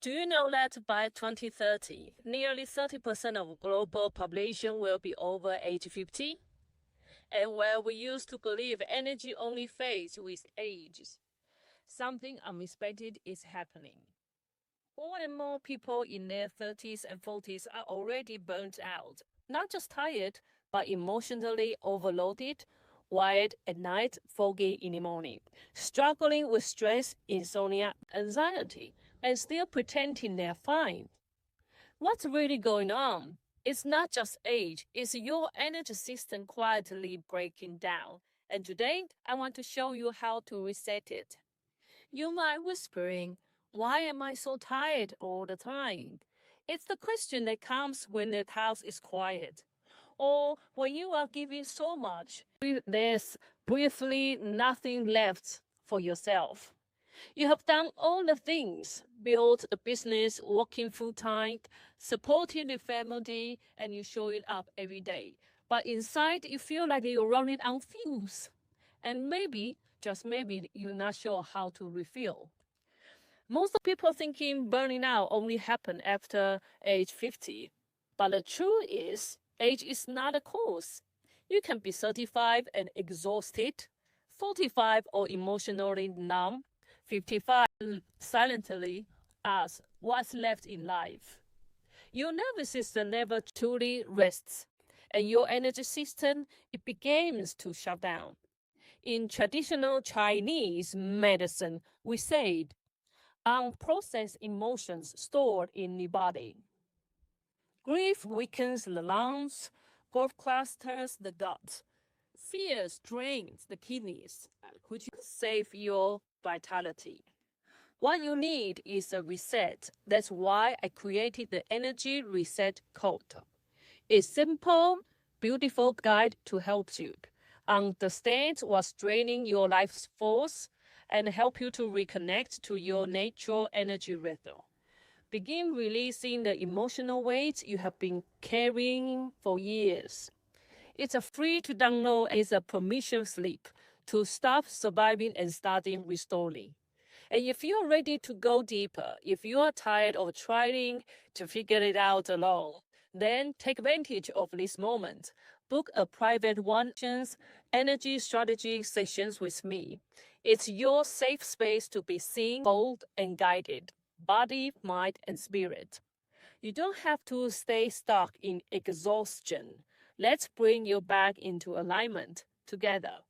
Do you know that by 2030, nearly 30% of global population will be over age 50? And where we used to believe energy only fades with age, something unexpected is happening. More and more people in their 30s and 40s are already burnt out, not just tired, but emotionally overloaded, wired at night, foggy in the morning, struggling with stress, insomnia, anxiety, and still pretending they're fine. What's really going on? It's not just age, it's your energy system quietly breaking down. And today, I want to show you how to reset it. You might whispering, why am I so tired all the time? It's the question that comes when the house is quiet, or when you are giving so much, there's briefly nothing left for yourself. You have done all the things, built a business, working full time, supporting the family, and you show it up every day. But inside, you feel like you're running on fumes. And maybe, just maybe, you're not sure how to refill. Most people thinking burning out only happen after age 50. But the truth is, age is not a cause. You can be 35 and exhausted, 45 or emotionally numb, 55 silently ask what's left in life. Your nervous system never truly rests, and your energy system it begins to shut down. In traditional Chinese medicine, we said unprocessed emotions stored in the body. Grief weakens the lungs, growth clusters the gut, fear strains the kidneys. Could you save your vitality? What you need is a reset. That's why I created the Energy Reset Code. It's simple, beautiful guide to help you understand what's draining your life's force and help you to reconnect to your natural energy rhythm. Begin releasing the emotional weight you have been carrying for years. It's a free to download. It's a permission slip to stop surviving and starting restoring. And if you're ready to go deeper, if you are tired of trying to figure it out alone, then take advantage of this moment. Book a private energy strategy sessions with me. It's your safe space to be seen, bold, and guided, body, mind, and spirit. You don't have to stay stuck in exhaustion. Let's bring you back into alignment together.